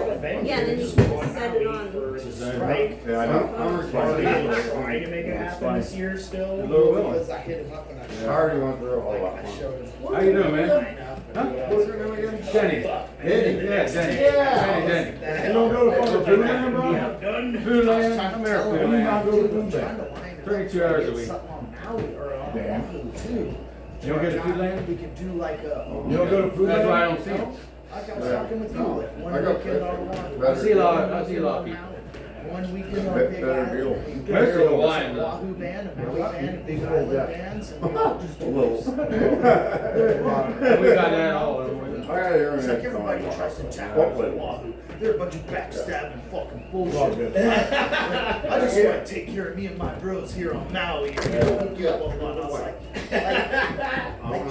Yeah, then you can set it on. Right? Yeah, I know. Are they trying to make it happen this year still? Because I hit him up and I Already went through a whole lot. I showed him. How you doing, man? Huh? What's your name again? Denny. Denny? Yeah, Denny. Yeah. Denny. You don't go to fucking Food Land, bro? Done. Food I was Land. trying Come to here, tell Phil. him, You not go to dude, Food I'm trying Land. to line it up. 32 hours a Get week. something on Maui or on Damn. Oahu too. You don't get to Food Land? We could do like a. You don't go to Food That's Land? why I don't see them. I got talking with you, like one I got weekend on one. I see a lot of people. One weekend on Bet- Big better Island. deal. We Most got of the Hawaiian, though. Oahu band, a Maui band, a Big Island bands, and we all just do this. We got that all over. It's like everybody tries to tap into Oahu. They're a bunch of backstabbing fucking bullshit. I just want to take care of me and my bros here on Maui. And I was like,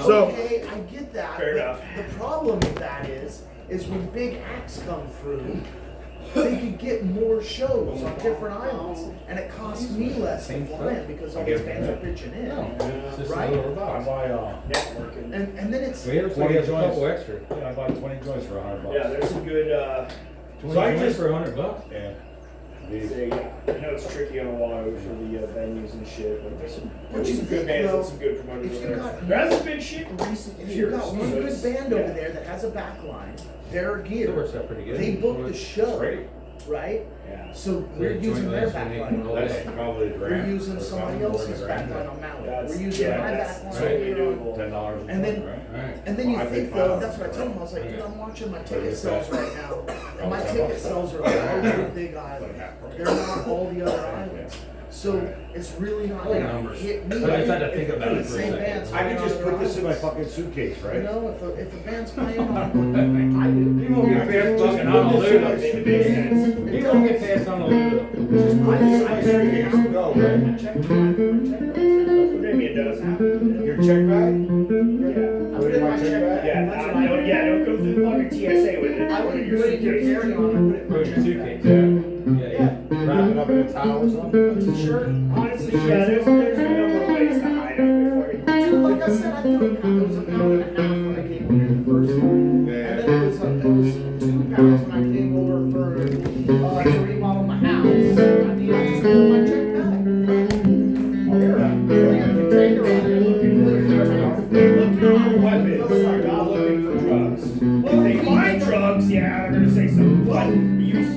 So- okay, I get that. Fair but enough. The problem with that is when big acts come through, they could get more shows on different islands, and it costs me less to fly in because all these bands are pitching in, It's just a right? little I box. buy, Networking. And then it's We have 20 a couple joints. extra. I buy 20 joints for $100. Yeah, there's some good, So I just, for $100. yeah. say, I know it's tricky on Oahu for the venues and shit, but there's some, What you some good think, bands though, and some good promoters if over you there. got- There hasn't been shit in recent if years. you've got one so good it's- band yeah. over there that has a back line, their It gear, works out pretty good. they book the show, Great. right? Yeah. So we're Joint using their last back week line. and all That's that. probably a We're grand. using or somebody something, more else's than a back grand. line on Maui. That's, We're using yeah, my that's back line. totally over on- doable. $10 And then- right? Right. And then you Well, I think think though, five. that's what I told him, I was like, dude, I'm watching my ticket it's sales that. right now. And my $10 ticket sales are all Big Island. They're not all the other islands. So it's really not Oh, gonna numbers. hit me. But I just had to think about it The for a same second. bands I can playing just on put other this in my islands. fucking suitcase, You right? know, if a band's playing on, I do. You won't get past fucking Honolulu. It makes sense. You won't get past Honolulu. I suitcase and go, right? check my Maybe it does. Your check bag? I put it in my check bag. Yeah, That's what don't go through the fucking TSA with it. I Put it would in your put it in your suitcase. carry-on, I put it in my Put it in check your bag. suitcase. Yeah. Wrap it up in a towel or something? Sure. Honestly, yeah, there's a number of ways to hide them. Dude, like I said, I threw it out. It was a pound and a half when I came over here the first time. Yeah. And then it was 2 pounds when I came over to remodel my house. I mean, I just put it in my check bag. Like a container on it. Looking for weapons, they're not looking for drugs. Well, if they find drugs, yeah, they're gonna say something. But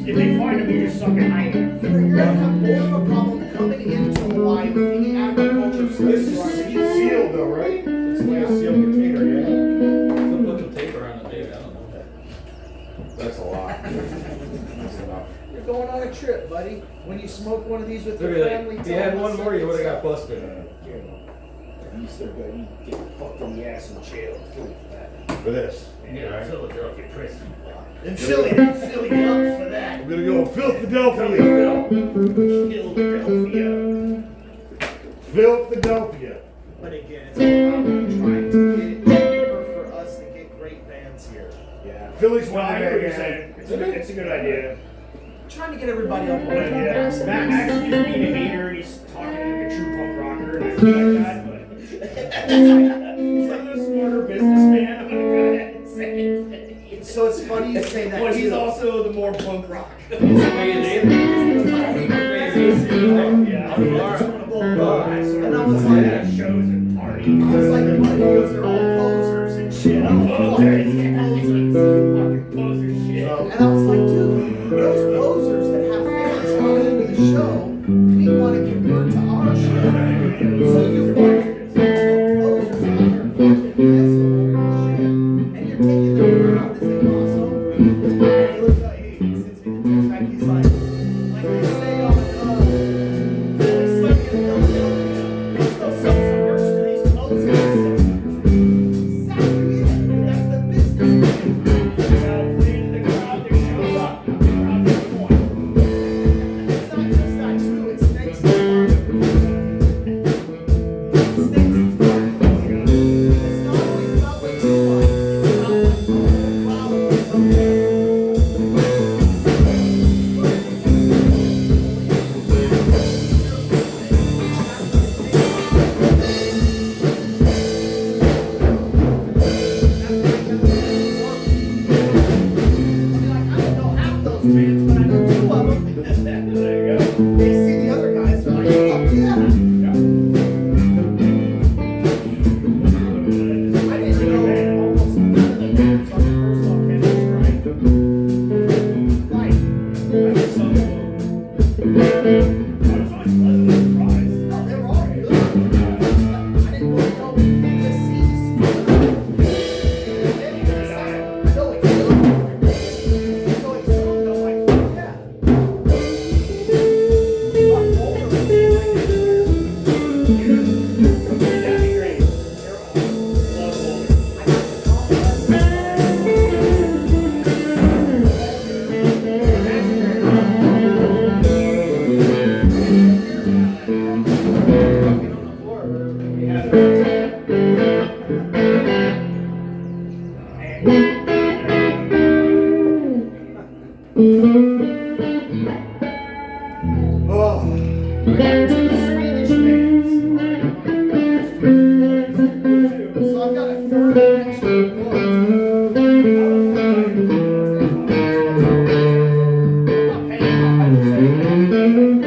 if they find them, you just suck and hide them. You're gonna have more of a problem coming into Hawaii with any agriculture This is sealed though, right? It's like a sealed container, yeah? Some put some tape around it, maybe. I don't know. That's a lot. That's enough. You're going on a trip, buddy. When you smoke one of these with Look your at family, that. If you had one more, you would have got busted. You still go, you get fucked in the ass in jail in Philly for that. For this. Yeah, Philadelphia prison. in Philly up for that. I'm gonna go Philadelphia. Philadelphia. Philadelphia. But again, it's all about trying to get it cheaper for us to get great bands here. Yeah. Philly's Well, one I of hear what the you're saying. It's a good idea. Trying to get everybody on board. But yeah, Max is being a hater and he's talking like a true punk rocker and I respect that, but he's like a smarter businessman. I'm gonna go ahead and say it. So it's funny you say that. But he's too. also the more punk rock. Yeah. And I was Yeah, like, shows and parties. I was like, buddy, because they're all posers and shit. I'm Posers, fucking yeah. posers. Fucking poser shit. And I was like, dude, those posers that have fans coming into the show, we want to convert to our show. So you're fucking posers out here fucking messing with shit. And you're taking them around as they cross over. And he looks like, he sends me the text back, he's like they say on, it's like in Philadelphia, let's go sell some merch to these posers. Exactly, yeah, that's the business. Gotta play to the crowd that shows up. The crowd that wants. It's not just that too, it stinks to It stinks to It's not always about what you want, it's about what the crowd wants. bands, but I know Two of them. There you go. They see the other guys, they're like, oh yeah. I didn't know almost none of the names on the first volcano, right? Right. I guess some of them. I was pleasantly surprised. Oh, they were all good. I didn't really know the seas. I know it's good. So it's so I'm like, yeah. But older is like Yeah, great. They're all lovable. I got the We had Oh. I got two Swedish bands. So I've got a third extra booked. I'm not paying.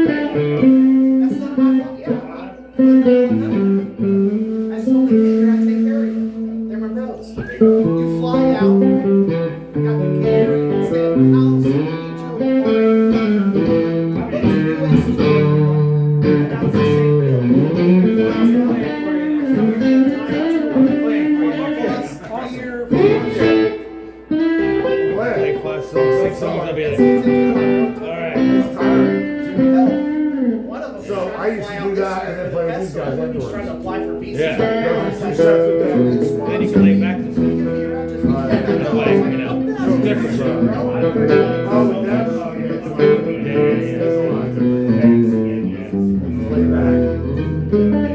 That's not my fault. Yeah. I just only take care I take care of you. They're my brothers. You fly out. I got the catering and stay at my house. We eat your US tour. That was the same bill. Like 5 songs, 6 songs, I'll be like, Alright. It's tired. One of them So I used to do that and then play with these guys He's afterwards. trying to apply for visas Yeah. right now. Yeah, It's two like, sets with them. then you can lay back to some. Like, you know, it's different. Oh, that's, oh, yeah. It's like, that's a lot. Lay back.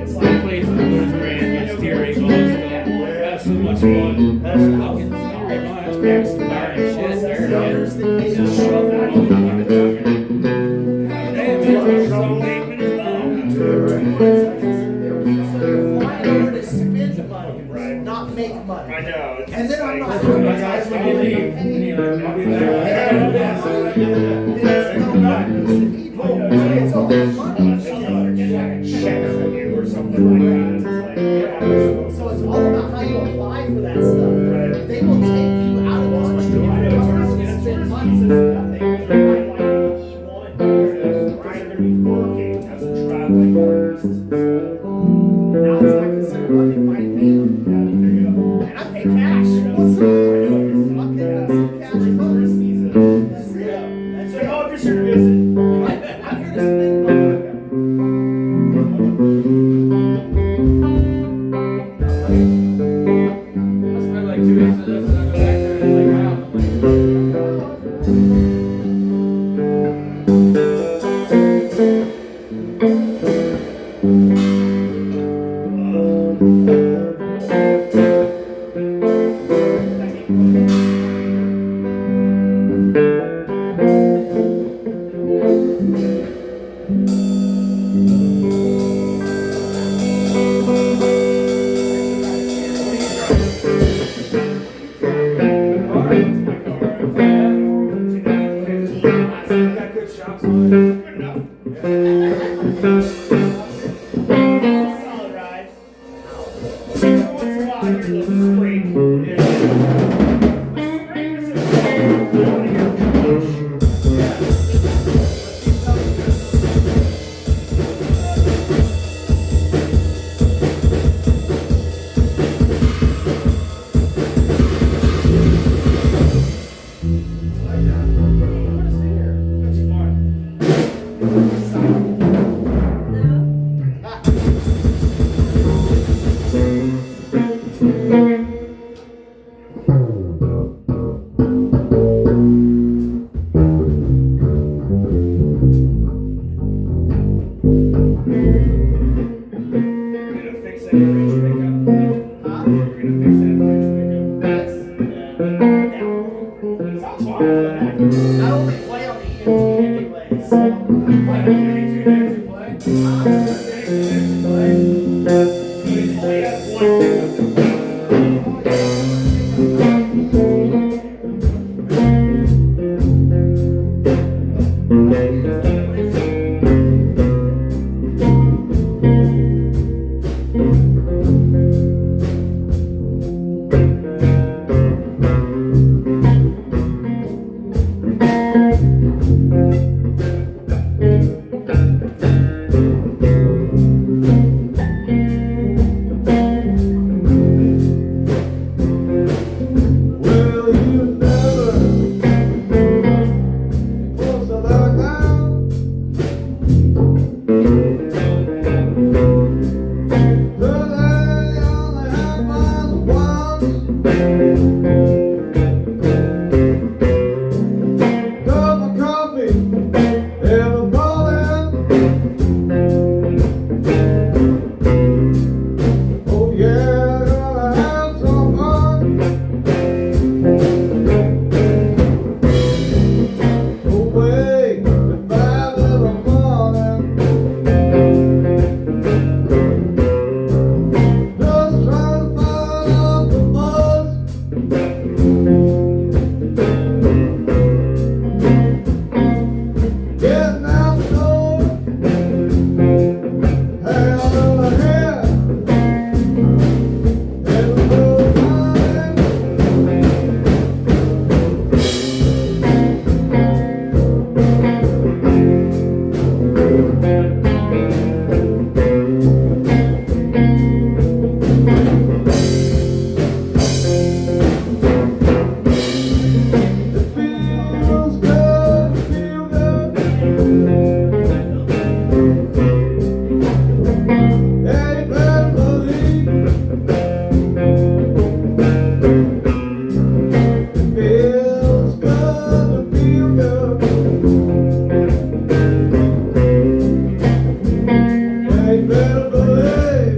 It's I like played some blues brand, and steering, all this stuff. That's so much fun. That's how getting steering on. That's back some darn shit there. There's the case of shove shove that that on the Damn, it's so 8 minutes long. So they're flying over to spend money, Right. not make money. I know. It's And then I'm like- not. My guys, when you leave, and you're like, I'll be back. There's no money. It's all money. Check from you or something like that. So it's all about how you apply for that stuff. Right. They will take you out of this country if you're going to spend money. Now it's not considered money, might pay them. And I pay cash. What's up? I pay some cash first. Yeah. It's like, oh, just here to visit. I'm here to spend money. I spent like 2 weeks of this, and I go back there, and it's like, wow. I'm like, Thank Cup of coffee in the morning. Oh yeah, gonna have some fun. Away at 5 in the morning. Just trying to find out the buzz. Getting out the door, hand over hand, and the road running. It feels good, feel good. Yeah, you better believe. It feels good to feel good. Yeah, you better believe.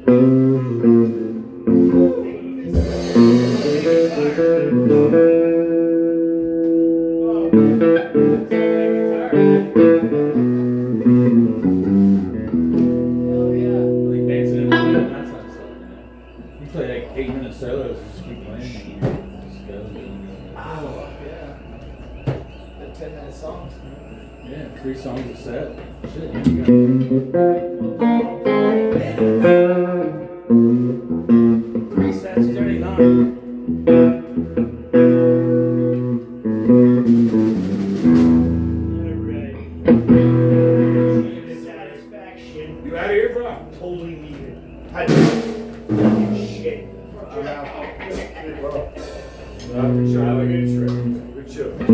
Yeah. play like 8-minute solos, just keep playing. Just go. Oh, yeah. The 10-minute songs. Yeah, 3 songs a set. Shit, you got 3 sets, 39. Satisfaction. You out of here, bro? Totally needed. I do. Shit. Good bro. Good show. Have a good trip. Good show. We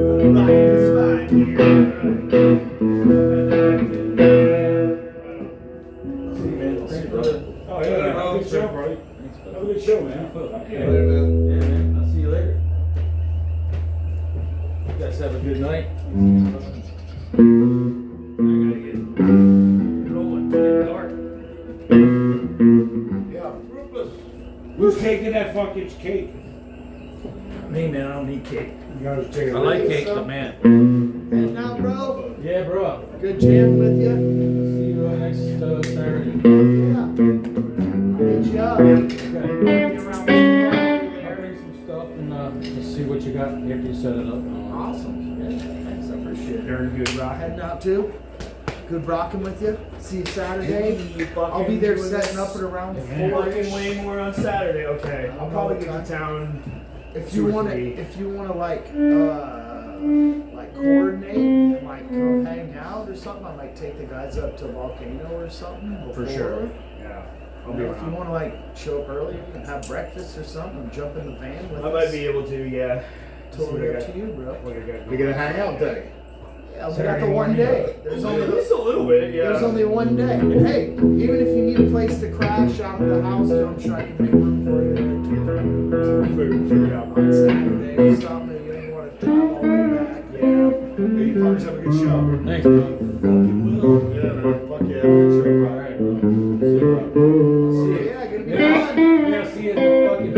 will be rocking this vibe here. See you, man. See you, brother. Oh, yeah, have a good show, bro. Have a good show, man. Yeah, man. I'll see you later. You guys have a good night. I gotta get rolling. It's getting dark. Yeah. Rufus. Who's taking that fucking cake? Me, man, I don't need cake. You guys taking I like cake, but man. And now, bro, Yeah, bro. good jam with you. See you next Saturday. Yeah. Good job. Okay. Be around with you. I'll bring some stuff and just see what you got after you set it up. Awesome. Yeah, thanks. I appreciate it. Darn good rock. Heading out too. Good rocking with you. See you Saturday. Hey, I'll be there fucking setting up at around Fucking 4. way more on Saturday. Okay, I'll probably get to town. If 2 you or want to, 3. if you want to like coordinate and like come hang out or something, I might take the guys up to Volcano or something. For before. sure. Yeah, I'll be If you around. want to like show up early and have breakfast or something, and jump in the van with I us. might be able to. Yeah. Totally up to you, bro. What I got We got a hangout day. Yeah, we got the one day. There's only Just a little bit. Yeah. There's only one day. And hey, even if you need a place to crash out of the house, I'm sure I can make room for you Figure it out. on Saturday or something. You ain't want to drive all the way back. Yeah. Hey, you fuckers have a good show. Thanks, bro. Yeah, man. Fuck yeah, good show, bro. All right, bro. See you, bro. So yeah, gonna be Yeah, fun. yeah, see you at the fucking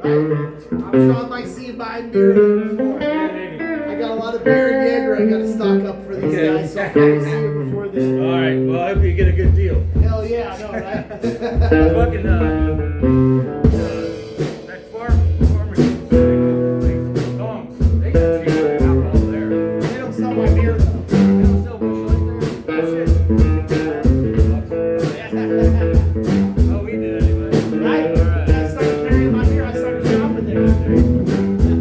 Right? Right? I'm sure I might see you buying beer before. Yeah, maybe. I got a lot of beer and Jaeger I gotta stock up for these Okay. guys, so I'll probably see you before this. All right, well, I hope you get a good deal. Hell yeah, I know, right? Fucking, that farmer dongs, they got cheap alcohol there. They don't sell my beer though. They don't sell Busch Light there? Oh, we did anyway. Right? All right. I started carrying my beer, I started shopping there.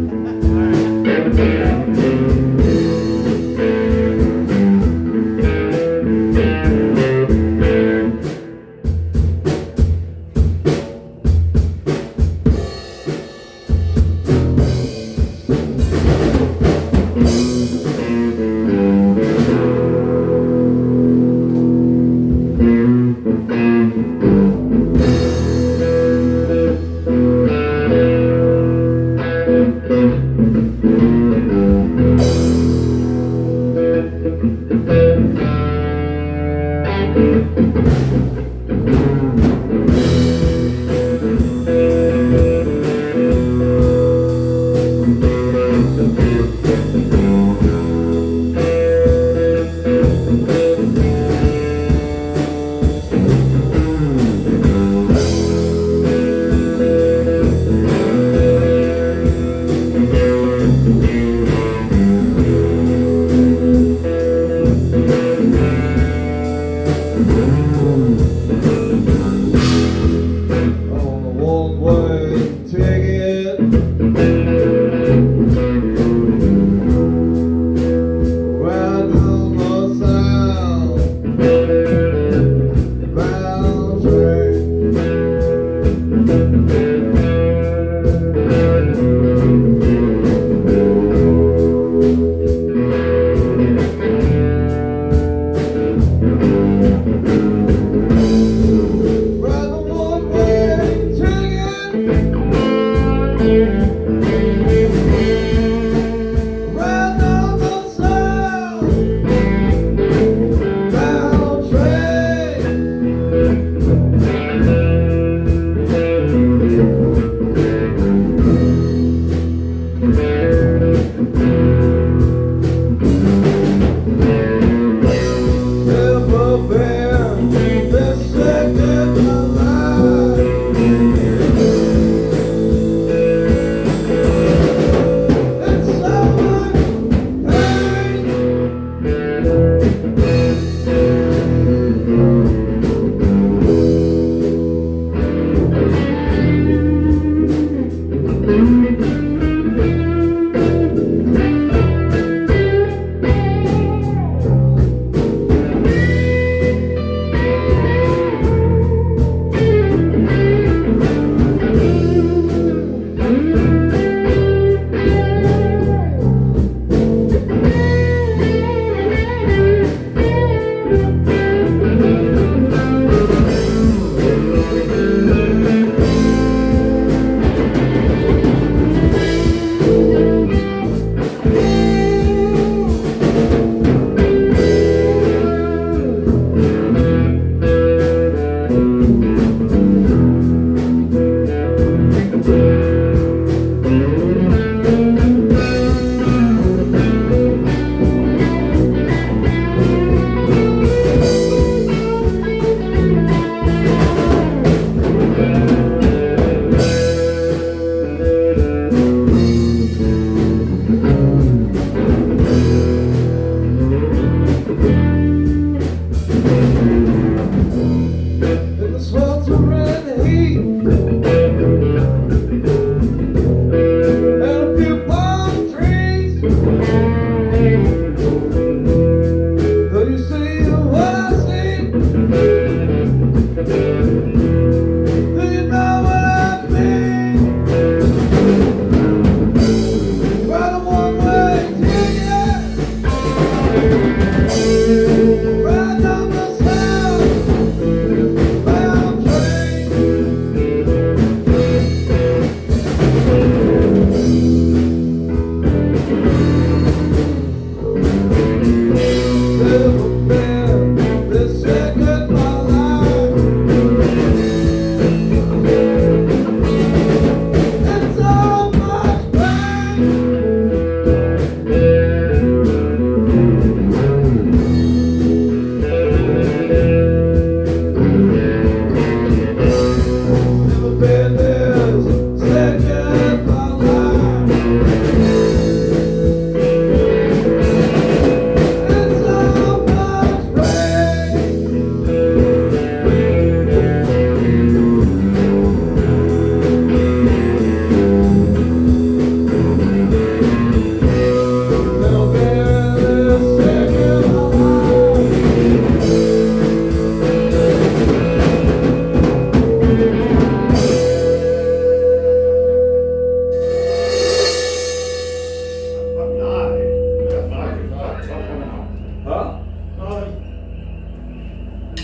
On a one-way ticket. Random no sound. Bound train.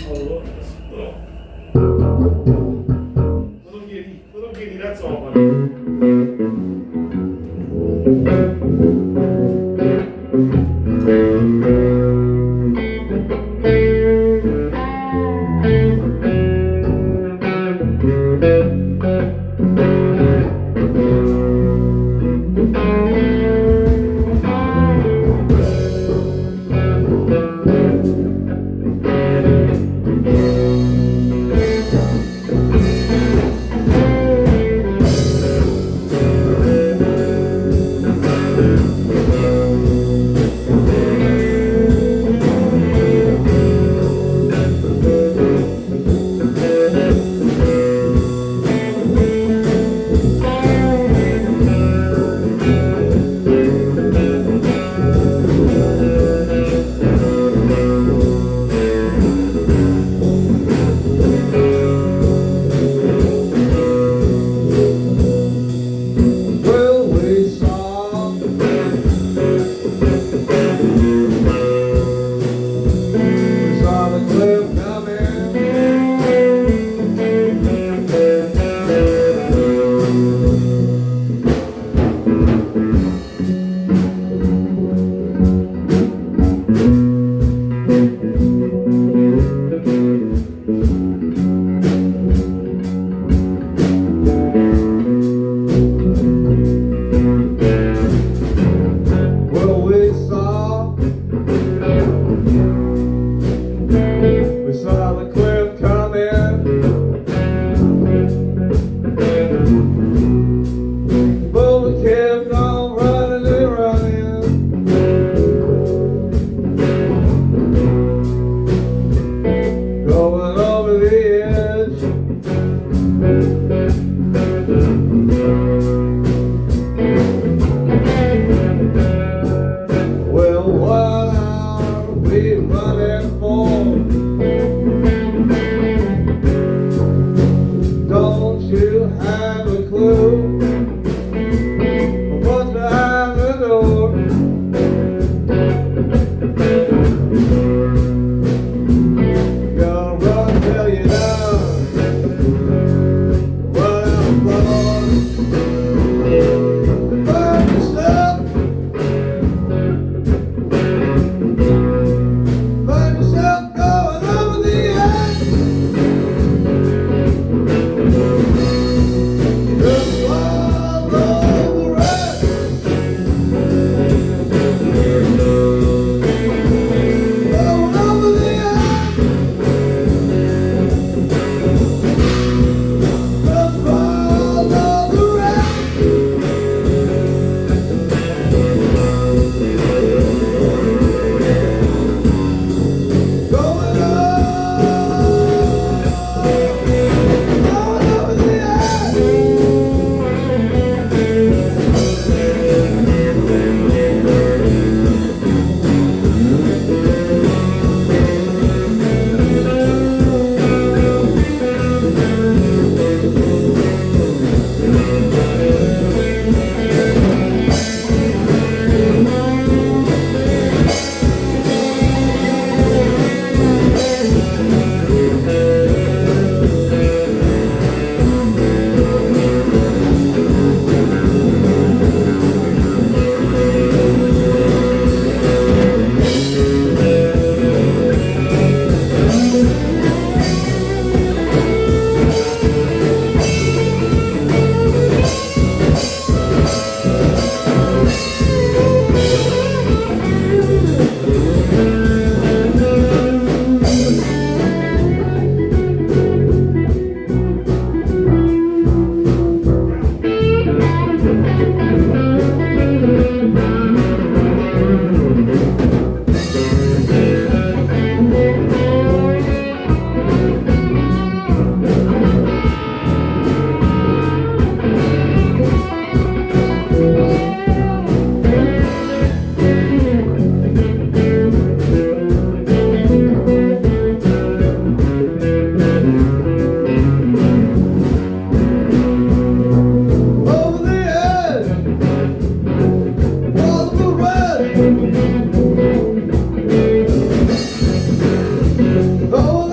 Little giddy, that's all, buddy.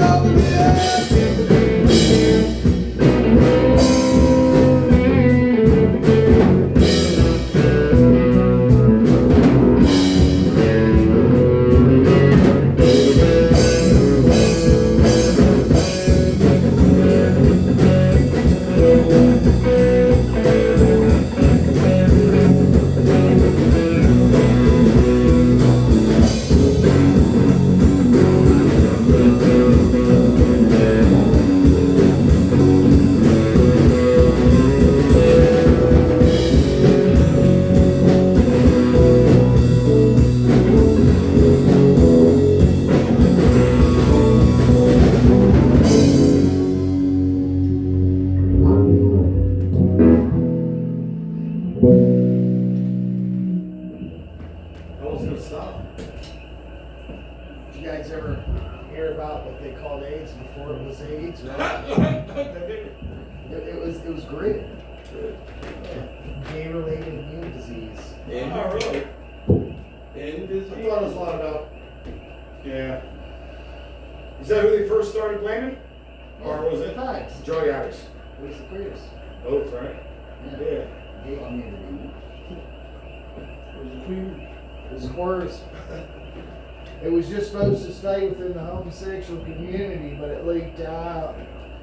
all over the I was gonna stop. Did you guys ever hear about what they called AIDS before it was AIDS? It was great. Gay-related immune disease. Oh, really? I thought it was a lot about. Yeah. Is that who they first started blaming? Or was it Facts. drug addicts? It was the greatest. Both, right? Yeah. Yeah. Gay community. It was horrors. It was just supposed to stay within the homosexual community, but it leaked out.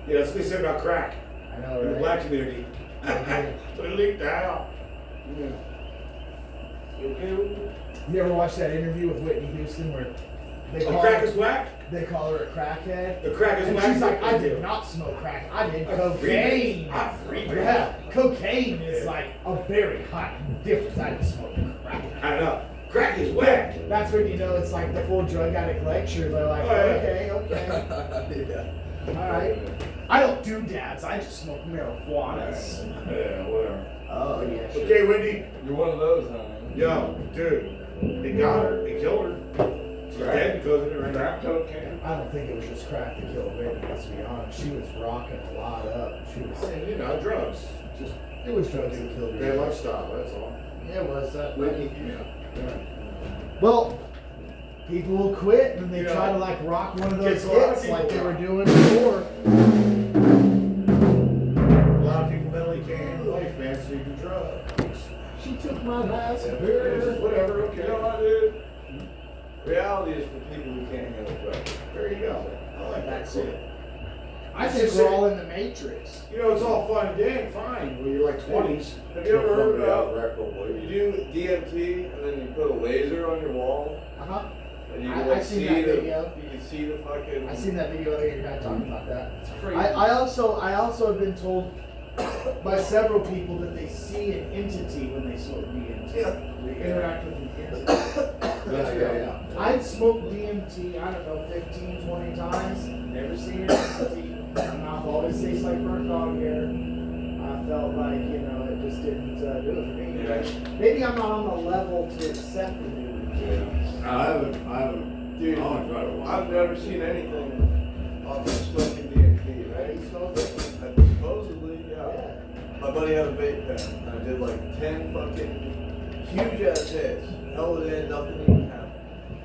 Yeah, that's what they said about crack I know, in the right? black community. But it leaked out. Yeah. You okay with it? You ever watch that interview with Whitney Houston where they The call crack her, is whack? they call her a crackhead? The crack is And whack? she's like, I did not smoke crack. I did cocaine. I'm free. Yeah, cocaine is like a very hot difference. I didn't smoke crack. I know. Crack is whack. That's when you know it's like the full drug addict lecture. They're like, Oh, yeah. okay. All right. I don't do dabs. I just smoke marijuanas. Yeah, whatever. Oh, yeah, sure. Okay, Wendy. You're one of those, huh? Yo, dude. They got her. They killed her. She's dead because of it right now. Crack cocaine. I don't think it was just crack that killed Whitney, let's be honest. She was rocking a lot up. She was, And, you know, drugs. Just it was drugs that killed bad her. lifestyle, that's all. Yeah, it was that. Yeah. Well, people will quit and they Yeah. try to like rock one of those Gets a lot of hits like they people were doing before. A lot of people mentally can't handle life, man, so you do drugs. She took my last Just beer. whatever, You okay. know what, dude? Reality is for people who can't handle drugs. There you go. I like that. That's Cool. it. I think we're all in the Matrix. You know, it's all fun and dandy, fine, when you're like 20s. Have you ever heard about you do DMT and then you put a laser on your wall Uh-huh. and you I- can I like seen see that the video. you can see the fucking. I seen that video other your guy talking about that. It's crazy. I also have been told by several people that they see an entity when they smoke DMT. They interact with an entity. Yeah. I've smoked DMT, I don't know, 15, 20 times, never seen an entity. My mouth always tastes like burnt dog hair. I felt like, you know, it just didn't do it for me. Yeah. Maybe I'm not on the level to accept the new. I haven't. Dude, I wanna try it once. I've never seen anything off of smoking DMT, right? You smoke it? Supposedly, yeah. Yeah. My buddy had a vape pen. I did like 10 fucking huge ass hits. Held it in, nothing even happened.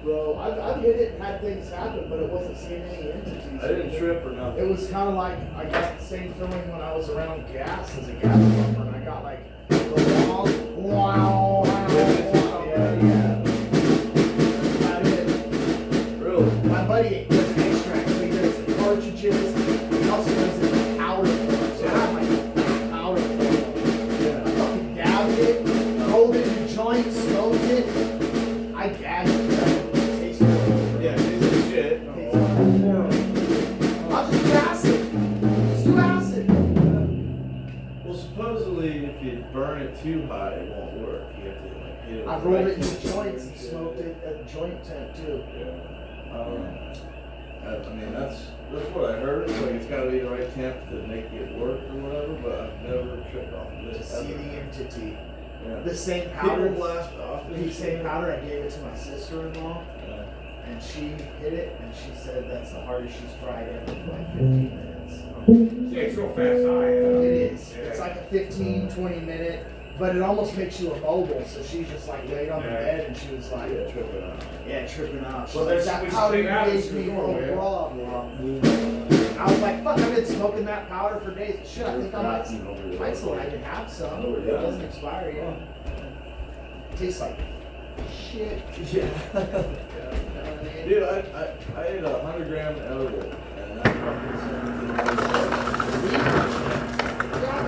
Bro, I've hit it and had things happen, but it wasn't seeing any entities. I didn't trip or It nothing. was kind of like I got the same feeling when I was around gas as a gas pumper, and I got like the long, wow, yeah. That's about it. Really? My buddy does an extract, so he does the cartridges, he also does it in powder form, so I have like powder form. I fucking dabbed it, rolled it in a joint, smoked it, I gagged it. It tastes horrible. Yeah, it's a shit. It tastes horrible. I'll just do acid. Just do acid. Well, supposedly, if you burn it too high, it won't work. You have to like hit it. I with rolled right it in foot. joints and smoked it at joint temp too. Yeah. I mean, that's what I heard. It's like it's got to be the right temp to make it work or whatever. But I've never tripped off of To this. see ever. the entity. Yeah. The same People powder, blast off. the same powder, I gave it to my sister-in-law, Yeah. and she hit it, and she said that's the hardest she's tried ever for like 15 minutes. Yeah, it's real fast high. It is. It's like a 15, 20 minute but it almost makes you immobile. So she's just like laid on the Yeah. bed, and she was like, Yeah, tripping out. yeah, tripping out. She's Well, like, that's that what powder she you came out gave as me, normal, blah, yeah. blah, blah. I was like, fuck, I've been smoking that powder for days. Shit, I think I might still I can have some. It doesn't expire yet. Tastes like shit. Yeah. You know what I mean? Dude, I ate 100 gram edible, and that fucking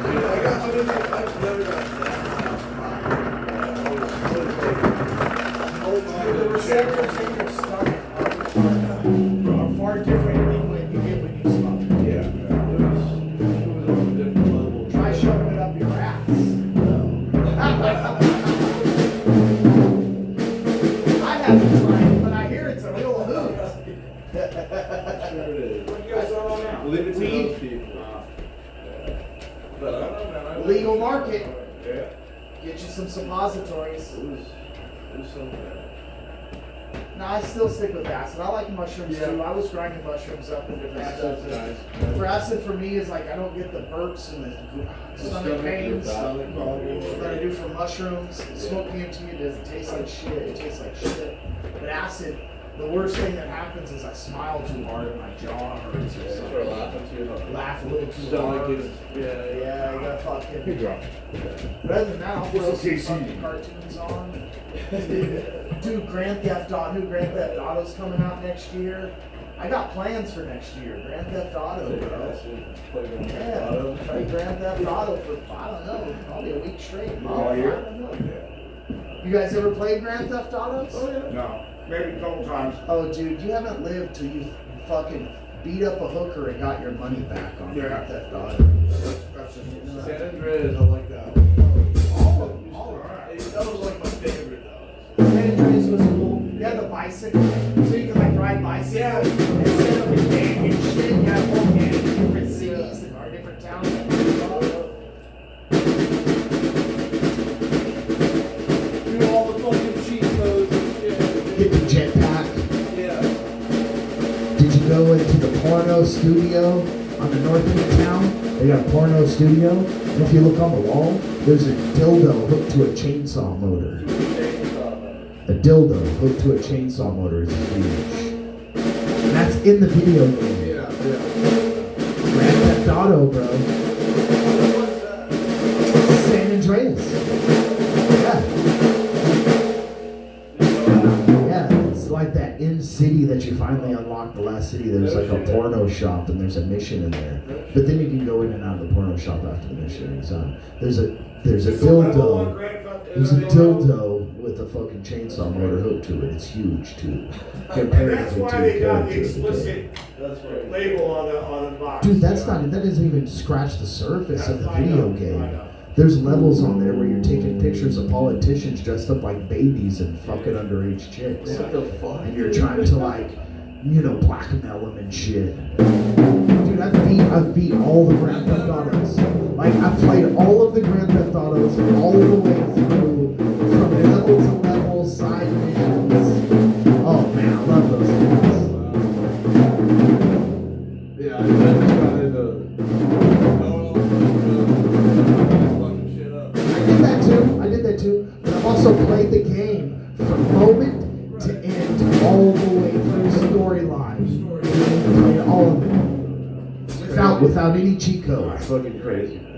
Dude, I've never got that The receptors in your stomach are far different than what you get when you smoke. Yeah, it was on a different level. Try shoving it up your ass. I haven't tried it, but I hear it's a real hoot. Sure it is. What you guys on now? Leave it to Weed. those people. But I don't know, man. Legal market. Yeah. Get you some suppositories. It was something. No, I still stick with acid. I like mushrooms Yeah. too. I was grinding mushrooms up and different stuff. Acid's nice. For acid, for me, is like I don't get the burps and the stomach pains that I do for mushrooms. Smoke DMT, it doesn't taste like shit. It tastes like shit. But acid, the worst thing that happens is I smile too hard and my jaw hurts or Start something. laughing too hard. Laugh a little too Stomach hard. is, yeah. Yeah, you gotta fucking. Good job. But other than that, I'll throw What's some the KC? fucking cartoons on. Dude, Grand Theft Auto, new Grand Theft Auto's coming out next year. I got plans for next year. Grand Theft Auto, bro. Yeah, play Grand Theft Auto for, I don't know, probably a week straight. All year? I don't know. You guys ever played Grand Theft Auto? No, maybe a couple times. Oh, dude, you haven't lived till you fucking beat up a hooker and got your money back on Yeah. Grand Theft Auto. That's just. San Andreas, I like that one. All right. That was like my favorite though. San Andreas was cool. You had the bicycle, so you could like ride bicycles. Yeah. Instead of a gang and shit, you had whole gang in different cities and or different towns. Do all the fucking cheat codes and shit. Get the jetpack. Yeah. Did you go into the porno studio on the north end of town? They got a porno studio. And if you look on the wall, there's a dildo hooked to a chainsaw motor. A dildo hooked to a chainsaw motor is huge. And that's in the video game. Yeah, yeah. Grand Theft Auto, bro. San Andreas. Yeah. Yeah, it's like that in city that you finally unlock the last city. There's like a porno shop and there's a mission in there. But then you can go in and out of the porno shop after the mission is on. There's a dildo. There's a dildo with a fucking chainsaw motor hooked to it. It's huge too. And Compared that's to why two they got the characters. explicit That's right. label on the box. Dude, that doesn't even scratch the surface of the I video know, I game. know. There's levels on there where you're taking pictures of politicians dressed up like babies and fucking underage chicks. What the fuck? And you're trying to like, blackmail them and shit. Dude, I've beat all the Grand Theft Autos. Like, I've played all of the Grand Theft Autos all the way through, from level to level, side missions. Oh man, I love those games. Yeah, I just got into fucking shit up. I did that too. But I've also played the game from moment to end, all the way through storyline. Played all of it. Without any cheat codes. Fucking crazy, man.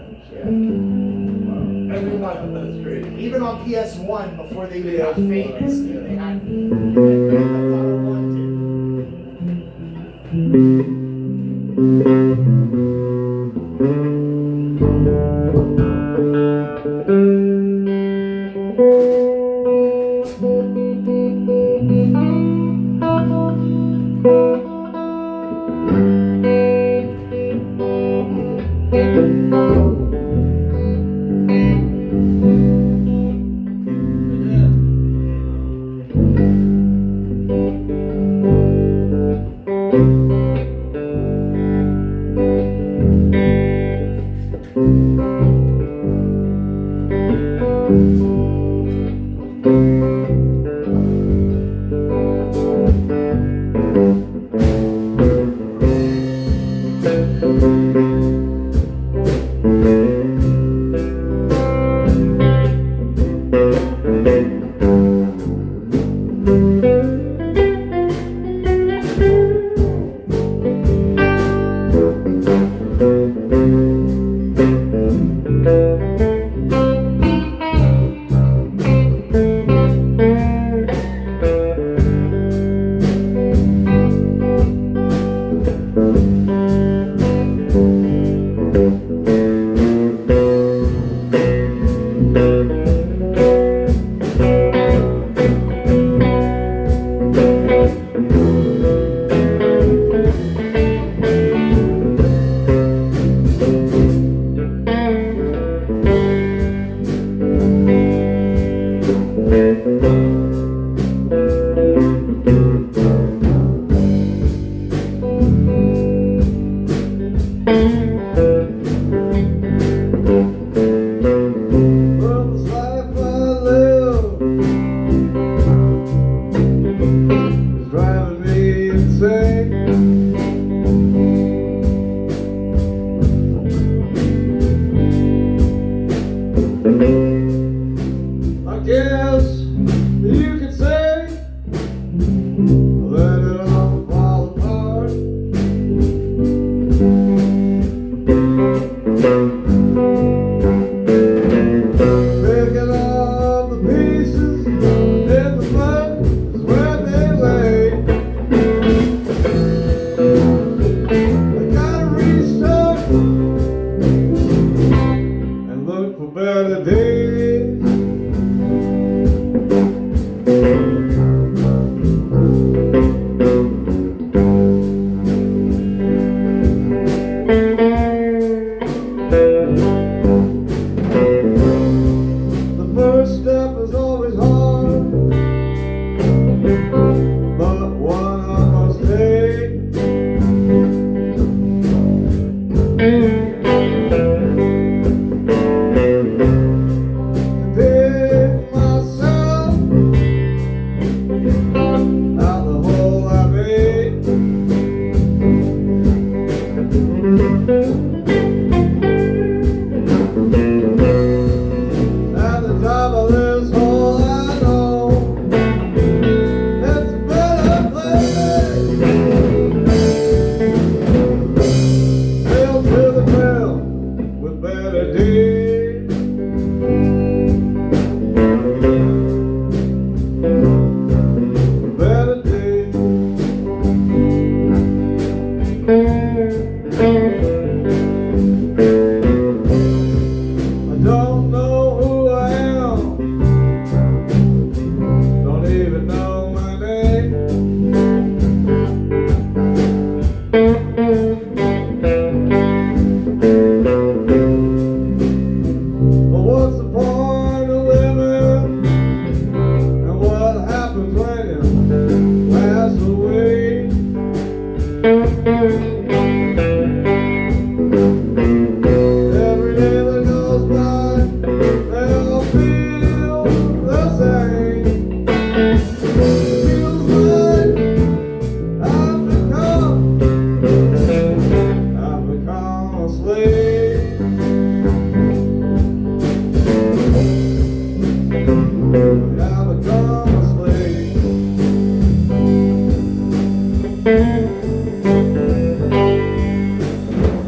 That's great. Even on PS1, before they even got famous, they had Grand Theft Auto 1 did.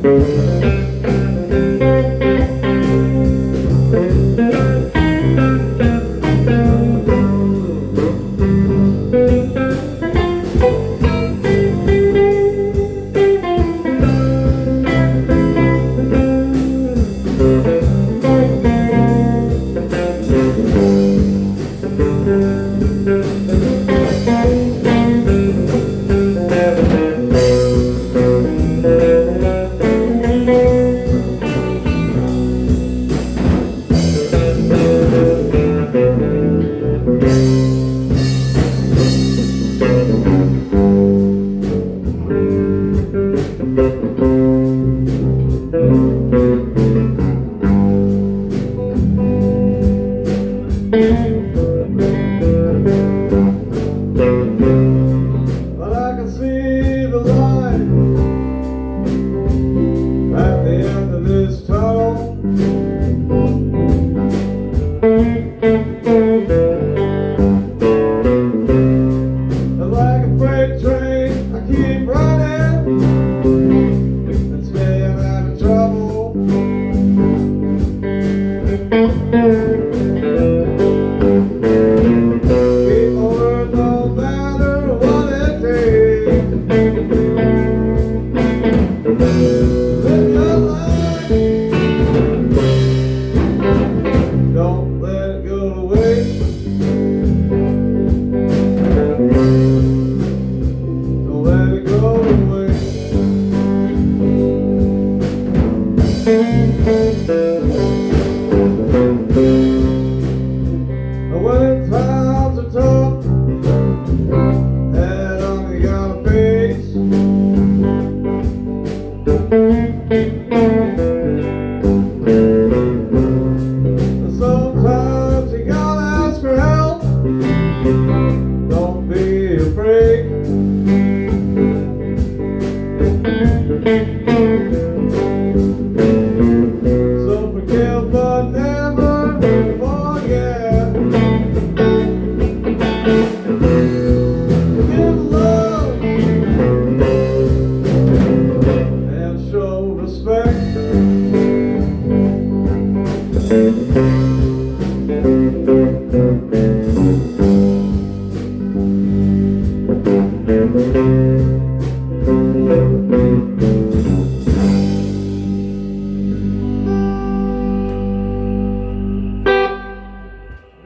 But I can see the light at the end of this tunnel. And like a freight train, I keep running and staying out of trouble. People learn no matter what it takes. Live your life. Don't let it go to waste. Don't let it go to waste. And when times are tough, head on you gotta face. And sometimes you gotta ask for help. Don't be afraid. So forgive but never forget. Give love and show respect.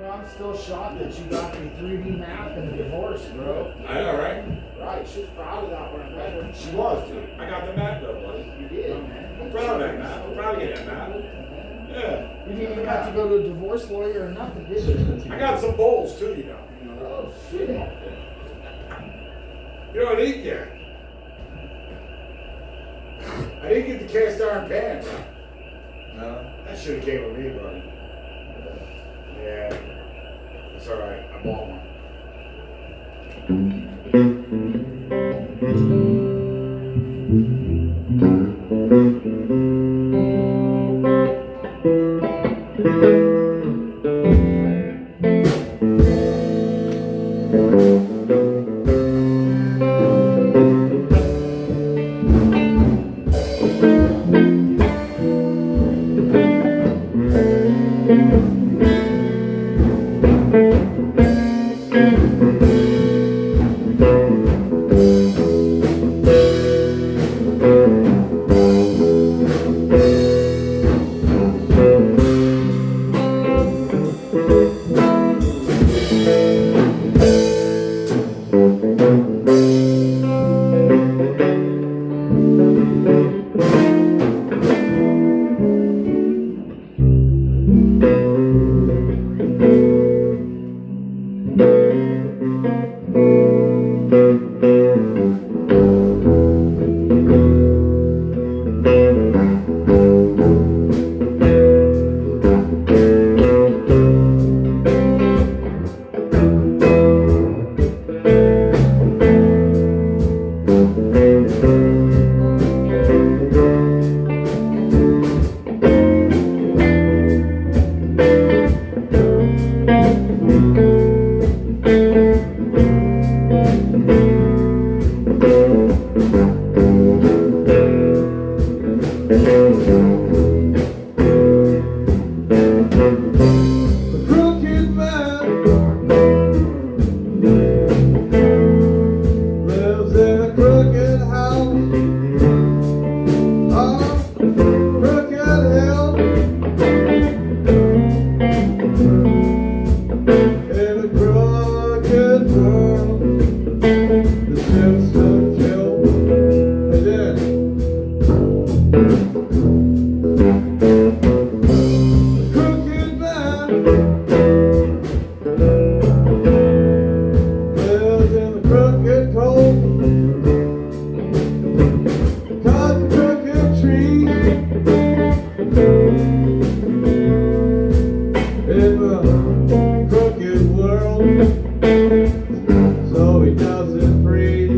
I'm still shocked that you got the 3D map and the divorce, bro. I know, right? Right, she's proud of that when I met her. She was, dude. I got the map though, buddy. You did, man. I'm proud of that map. I'm proud of getting that map. Yeah. You didn't even have to go to a divorce lawyer or nothing, did you? I got some bowls too, you know. Oh, shit. You know, I didn't get. I didn't get the cast iron pan. No? That should have came with me, buddy. Yeah. It's alright. I bought one. The crooked man lives in a crooked house on Crooked Hill. In a crooked world, the ships don't kill. They did. The crooked man lives in the crooked cold, cutting crooked trees in the crooked world, so he doesn't freeze.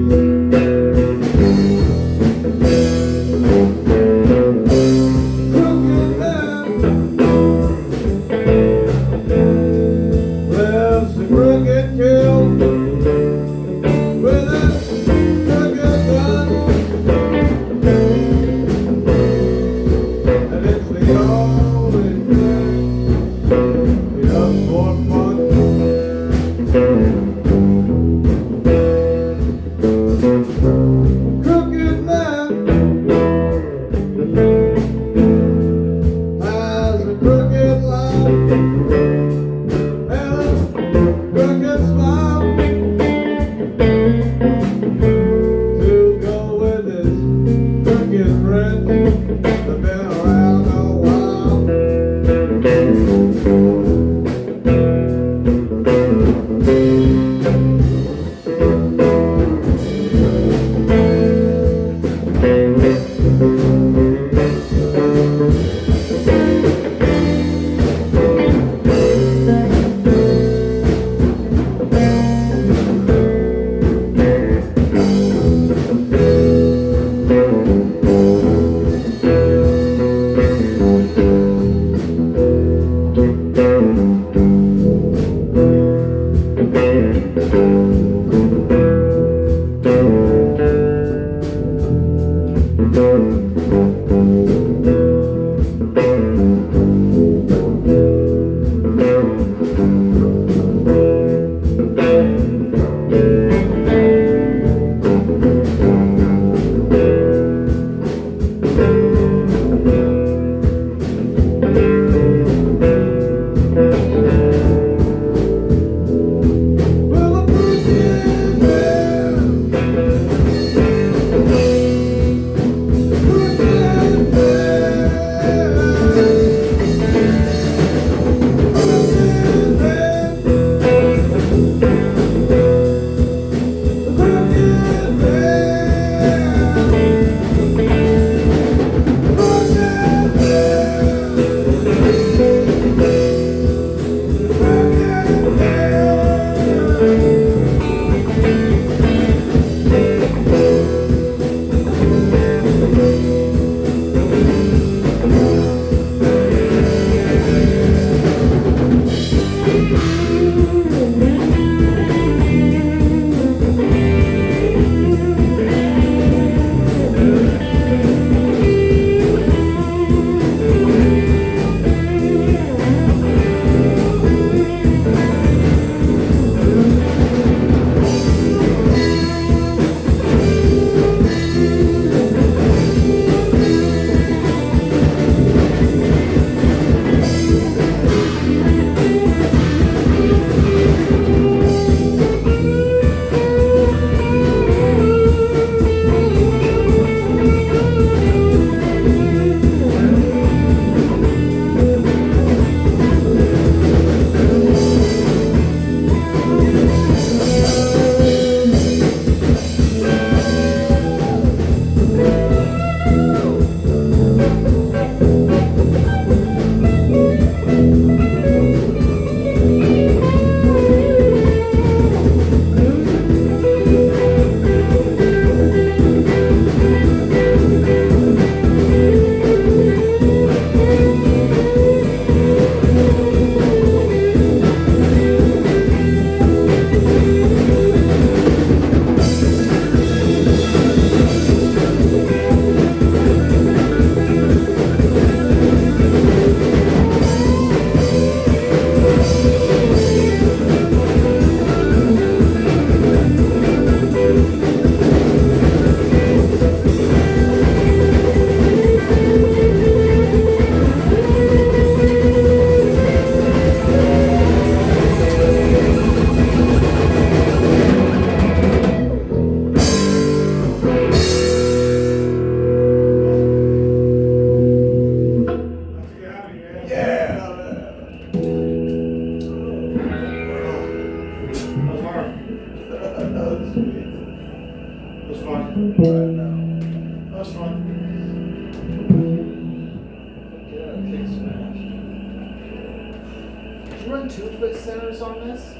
run 2-foot centers on this?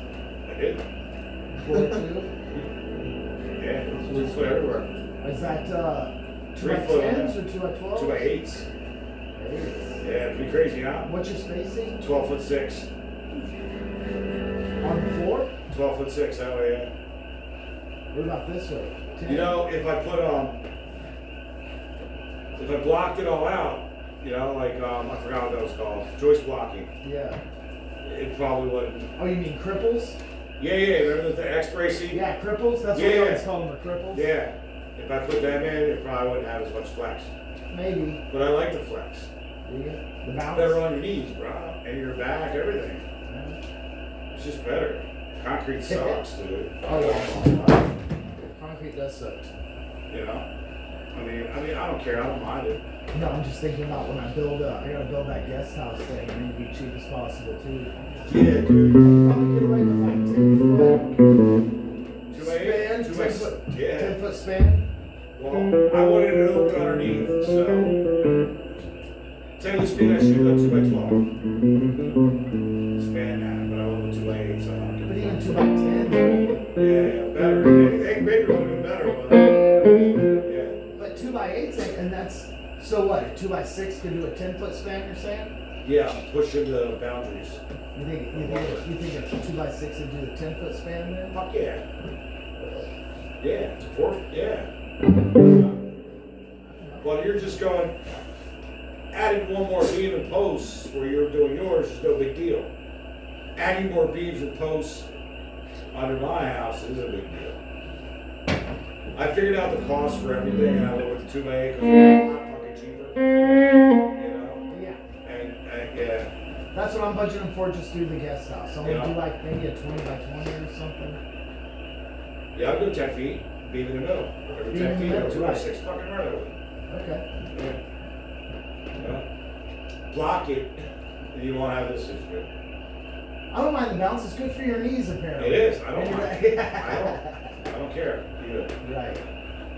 I did. 4-2? Yeah, it's foot everywhere. Is that 3 foot on 2x10s that. or 2x12s? 2x8s. Eights. Yeah, pretty crazy, huh? What's your spacing? 12'6". On the floor? 12'6", that way, yeah. What about this way? 10? You know, if I blocked it all out, you know, like, I forgot what that was called, joist blocking, Yeah. it probably wouldn't. Oh, you mean cripples? Yeah, remember the X-bracing? Yeah, cripples? That's what Yeah. we always call them, are cripples? Yeah. If I put them in, it probably wouldn't have as much flex. Maybe. But I like the flex. Do you? The bounce? Better on your knees, bro, and your back, everything. Yeah. It's just better. Concrete sucks, dude. Oh, yeah. Concrete does suck. You know? I mean, I don't care. I don't mind it. No, I'm just thinking about when I build I gotta build that guest house thing. I need to be cheap as possible, too. Yeah, dude. Probably get away with like 10 foot 2 by 8, span, 2 by 10 6. foot, Yeah. 10 foot span. Well, I wanted it open underneath, so technically speaking, I should go 2 by 12. Span that, but I went with 2 by 8, so I'll But give it. even 2x10. Yeah, better. Anything bigger would have been better, but yeah. But 2x8's and that's so what? A 2x6 could do a 10-foot span, you're saying? Yeah, pushing the boundaries. You think a 2x6 would do the 10-foot span then? Fuck yeah. Yeah, 4, yeah. Well, you're just going, adding one more beam and posts where you're doing yours is no big deal. Adding more beams and posts under my house is a big deal. I figured out the cost for everything and I went with the 2 by 8 because it's a lot fucking cheaper. You know? Yeah. And yeah. That's what I'm budgeting for, just do the guest house. I'm Yeah. gonna do like maybe a 20 by 20 or something. Yeah, I'll go 10 feet, beam in the middle. Every Beam 10 in the feet, middle, 2 by right. 6 fucking right away. Okay. Yeah. Block it, and you won't have this issue. I don't mind the bounce. It's good for your knees, apparently. It is. I don't mind. I Yeah. don't care either. Right.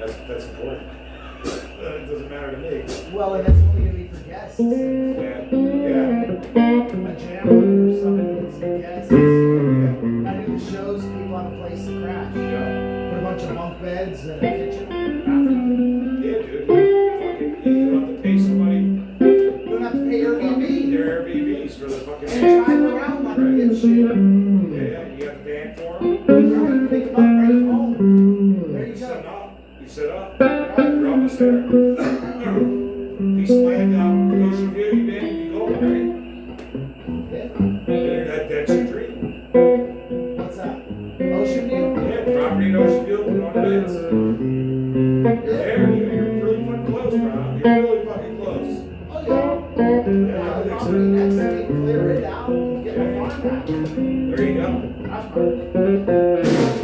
That's important. It doesn't matter to me. Well, and it's only gonna be for guests. Yeah. Yeah. A jammer or something with some guests. Yeah. I do the shows. People have a place to crash. Yeah. Put a bunch of bunk beds and a kitchen, bathroom. Yeah, dude. Fucking, you don't have to pay somebody. You don't have to pay Airbnb. Their Airbnbs for the fucking. And drive around like a dipshit. Yeah, you got the van for them. Right, pick them up, bring them home. There you You set go. up. You set up. Right. You're almost there. Piece of land out Ocean View, you in, you go, right? Yeah. That's your dream. What's that? Ocean View? Yeah, property in Ocean View, put on the bids. You're there, you're really fucking close, bro. You're really fucking close. Oh, yeah. Yeah, I think Property so. next to me, clear it out, and get my farm back. There you go. That's perfect.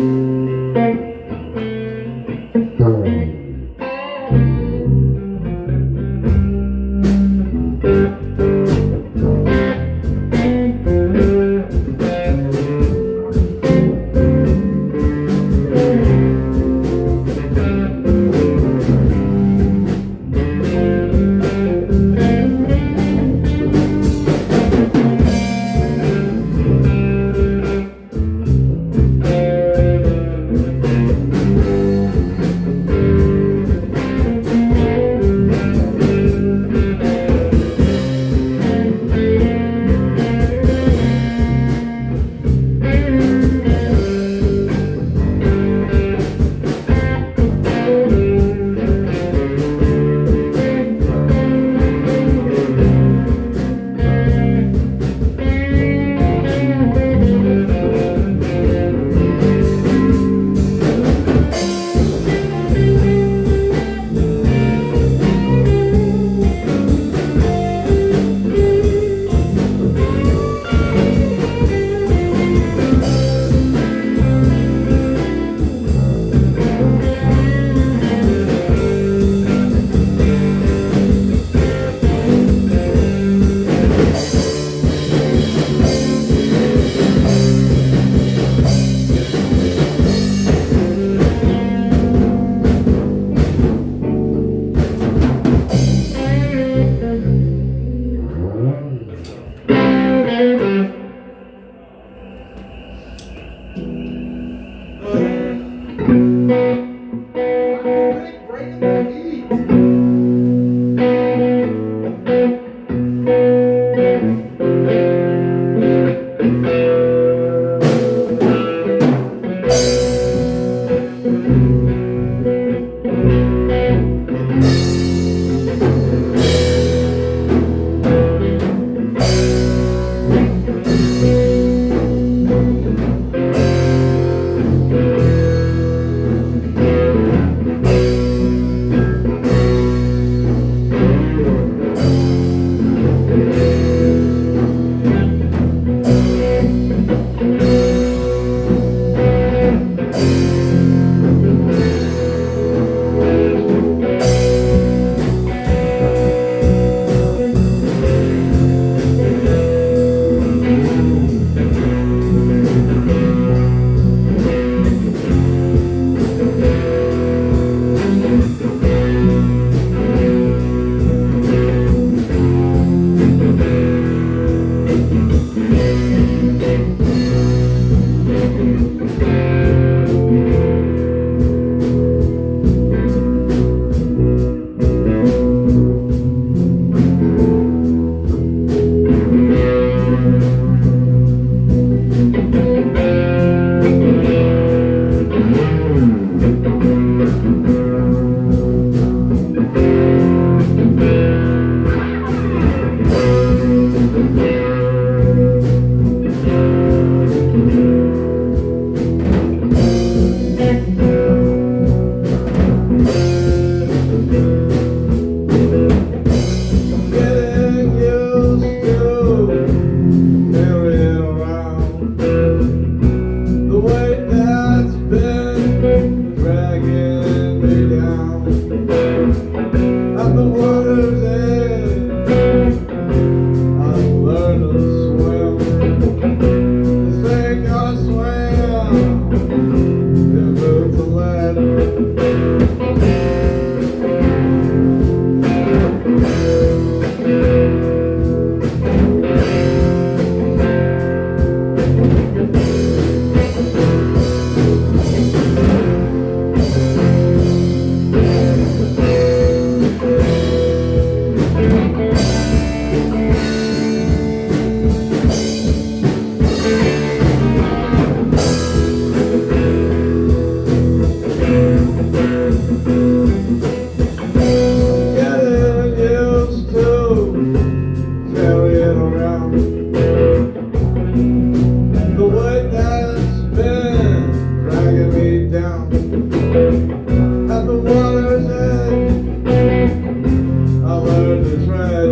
thread.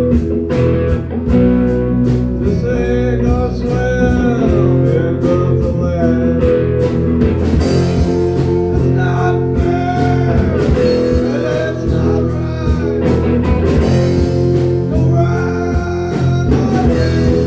This ain't no swim, here goes the lead. It's not fair, and it's not right. Go round everything.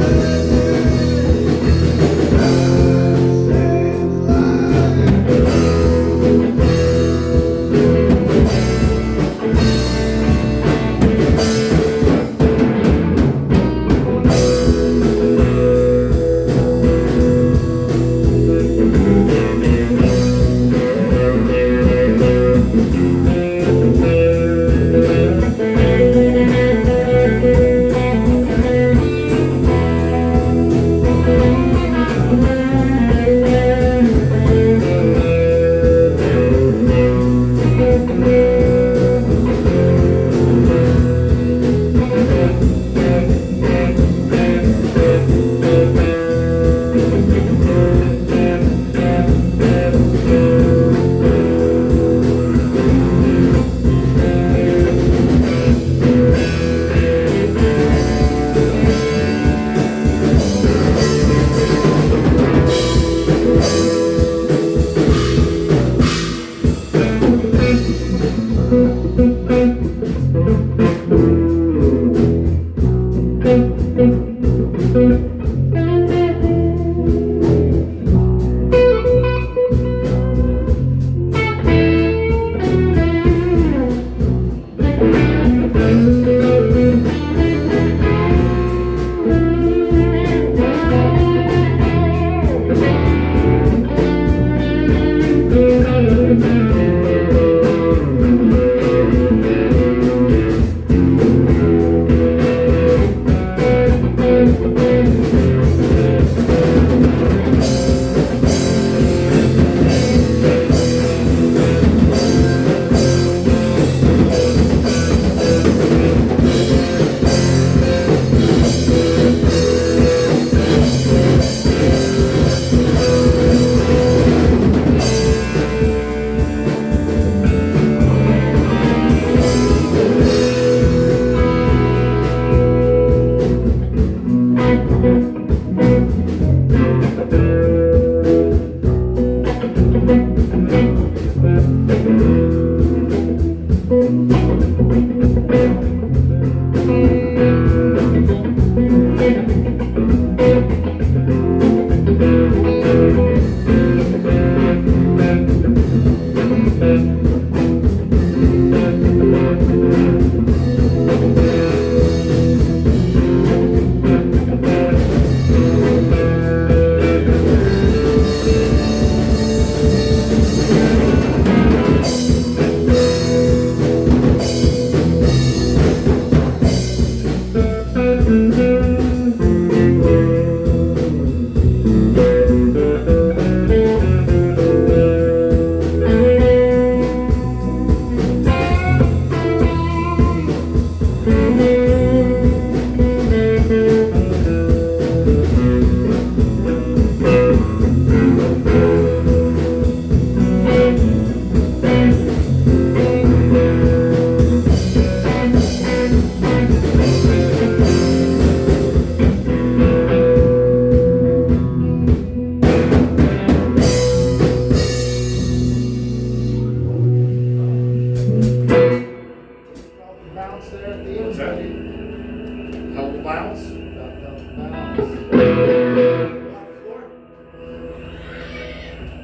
Seems like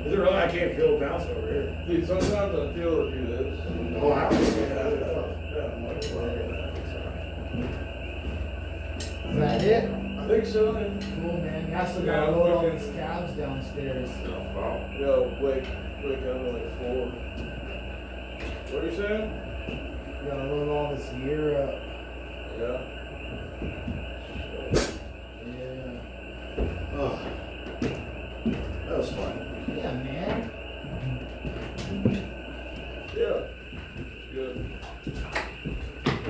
Is it really? I can't feel a bounce over here. Dude, sometimes I feel it do this. The whole house. Is that it? I think so. Cool, man. You also Yeah, gotta I'm load all looking. these cabs downstairs. Yo, wake up like 4. What are you saying? You gotta load all this gear up. Yeah. Yeah. Oh. That was fun. Yeah, man. Yeah. Good.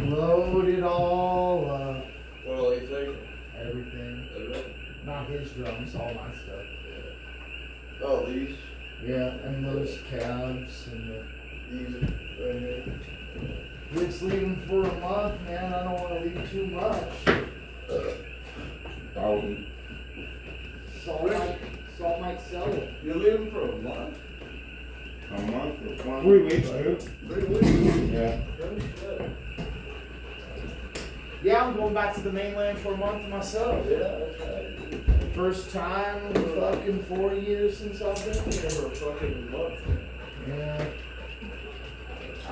Load it all up. What all you think? Everything. Everything? Not his drums, all my stuff. Oh, these? Yeah, and those cabs and the. These right here. Rick's leaving for a month, man. I don't want to leave too much. Saul might sell it. You're leaving for a month? A month or 1 3 weeks, dude. 3 weeks? Yeah. No shit. Yeah, I'm going back to the mainland for a month myself. Yeah, that's right. First time in fucking 4 years since I've been here. For a fucking month. Yeah.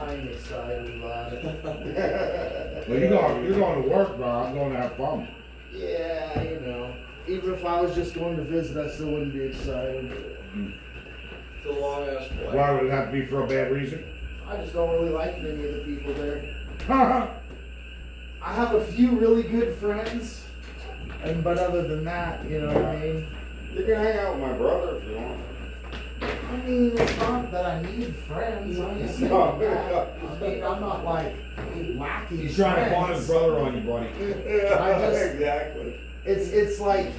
I ain't excited about it. Well, you're going to work, bro. I'm going to have fun. Yeah, you know. Even if I was just going to visit, I still wouldn't be excited. It's a long ass flight. Why would it have to be for a bad reason? I just don't really like any of the people there. I have a few really good friends, but other than that, you know what I mean? You can hang out with my brother if you want. I mean, it's not that I need friends. I'm just saying that. I mean, I'm not like lacking. He's trying to pawn his friends. brother on you, buddy. I just- Exactly. It's like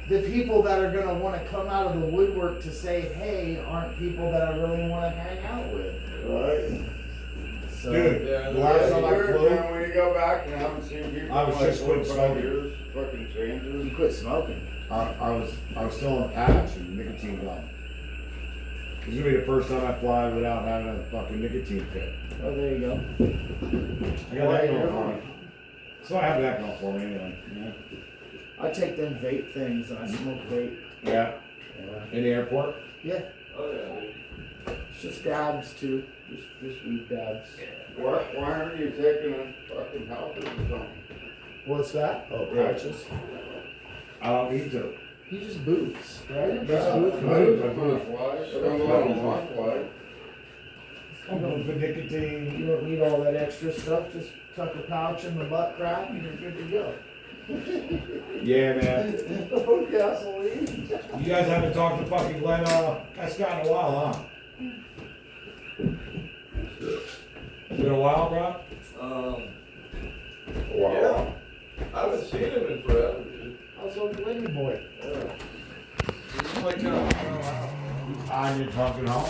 the people that are gonna want to come out of the woodwork to say, "Hey," aren't people that I really want to hang out with. Right. So, Dude, Yeah, the last time I Weird, flew, man, when you go back and haven't seen people I was in like just 4 or quit 5 smoking. years, fucking changes. you quit smoking. I was still on a patch and nicotine gum. This is gonna be the first time I fly without having a fucking nicotine fit. Oh, there you go. I got that going for me. So I have that going for me anyway. I take them vape things and I smoke vape. Yeah. In the airport? Yeah, Oh, yeah. it's just dabs too. Just weed dabs. Why aren't you taking a fucking health or something? What's that? Oh, Yeah. patches. I don't need to. He just boots, right? That's Just boots. boots. I'm gonna fly. I'm gonna let him off fly. I'm going for nicotine. You don't need all that extra stuff. Just tuck a pouch in the butt crack and you're good to go. Yeah, man. Oh, gasoline. You guys haven't talked to fucking Glenn Scott in a while, huh? It's been a while, bro? Wow. Yeah. I haven't seen him in forever, dude. How's old Lenny boy? Yeah. He's like, On your fucking home.